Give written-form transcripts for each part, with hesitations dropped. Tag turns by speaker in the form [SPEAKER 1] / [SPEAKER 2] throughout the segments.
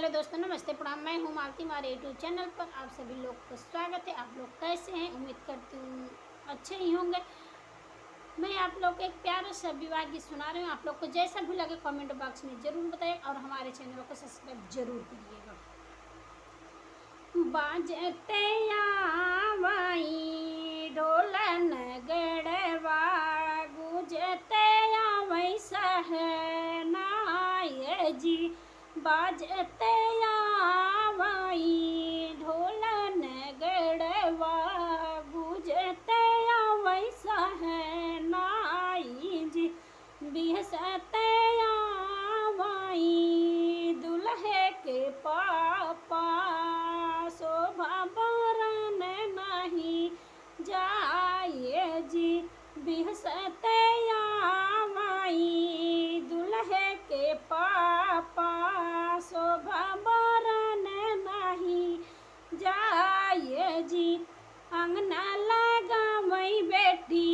[SPEAKER 1] Hello दोस्तों, नमस्ते, प्रणाम। मैं हूँ मालती, हमारे यूट्यूब चैनल पर आप सभी लोग का स्वागत है। आप लोग कैसे हैं? उम्मीद करती हूँ अच्छे ही होंगे। मैं आप लोग को एक प्यारा सा विवाह गीत सुना रही हूँ। आप लोग को जैसा भी लगे कमेंट बॉक्स में ज़रूर बताएं और हमारे चैनल को सब्सक्राइब जरूर करिएगा। बाजते आवई ढोल नगड़वा, गुजते आवई सहनाय जी। बाजते आवई ढोल नगड़वा, गुजते आवई सहनाय जी। बिहसते आवई दुल्हे के पापा, शोभा बरन नहीं जाए जी। बिहसते आवई दुल्हे के पापा, शोभा बरन नहीं जाए जी। अंगना लगावई बेटी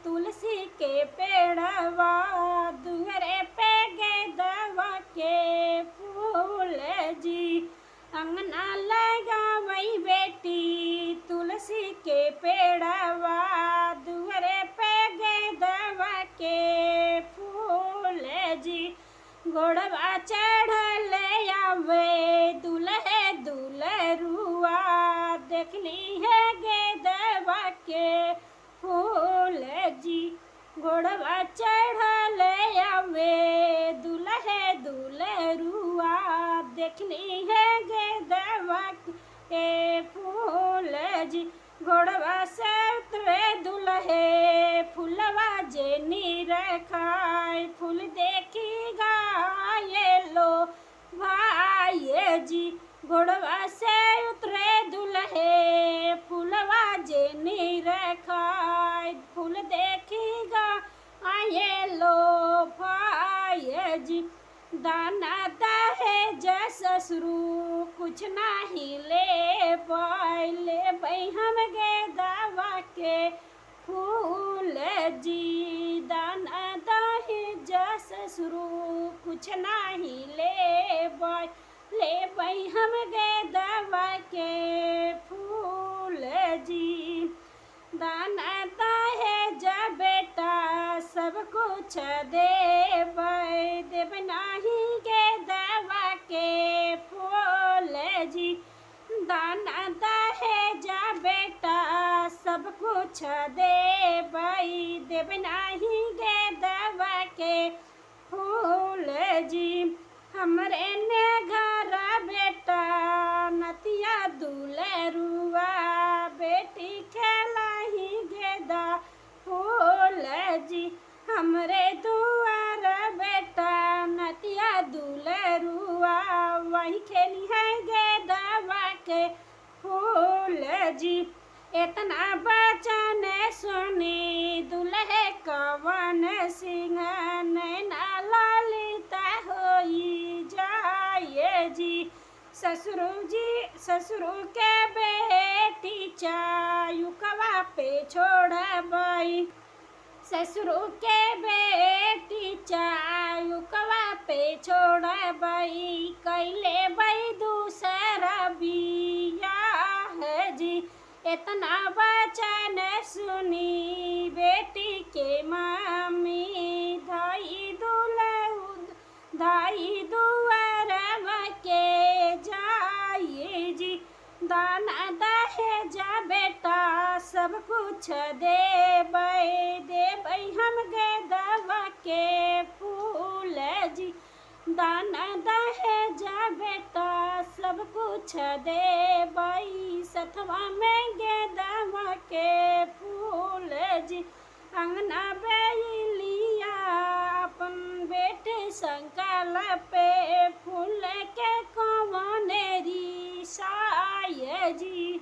[SPEAKER 1] तुलसी के पेड़वा, दुअरे पे गेंदवा के फूल जी। अंगना लगावई बेटी तुलसी के पेड़वा, दुअरे पे गेंदवा के फूल जी। घोड़वा चढ़ल आवे दुल्हे दुल्हरुआ, देखली है गेंदवा के फूल जी। घोड़वा चढ़ल आवे दुल्हे दुल्हरुआ, देखली है गेंदवा के फूल जी। घोड़वा से उतरे दुल्हे फूलवा जेनी रखाय, फूल देखी गाये लो भाई जी। घोड़वा से उतरे दुल्हे फूलवा जेनी रखाय, फूल देखी गाये लो भाई जी। दाना दहेज ससुरु कुछ नहीं ले ले हम गेंदवा के फूल जी। दाना दहेज ससुरु कुछ नहीं ले हम गेंदवा के फूल जी। दाना दहेज बेटा सब कुछ देव नहीं गेंदवा के फूल जी। दाना दहेज बेटा सब कुछ देव नहीं गेंदवा के फूल जी। हमरे ने घर बेटा नतिया दुल्हरुआ, बेटी खेलही गेंदा फूल जी। हमरे दुआर बेटा नतिया दुल्हरुआ, वही खेली है गेंदवा के फूल जी। इतना बचन सुनी दुल्हे कवन सिंह, नैना ललिता होई जाए जी। ससुरु के बेटी चायुकवा पे छोड़बई, ससुरु के बेटी चायुकवा पे छोड़बई, कैले बई दूसरा बियाह जी। इतना वचन सुनी बेटी के मम्मी, धाई दुआरवा के जाए जी। दाना दहेज बेटा सब कुछ देबई हम गेंदवा के फूल जी। दाना दहेज बेटा सब कुछ देबई, सथवा में गेंदवा के फूल जी। अंगना बैलिया अपन बेटे संकल्प फूल के कवनेरी साय जी।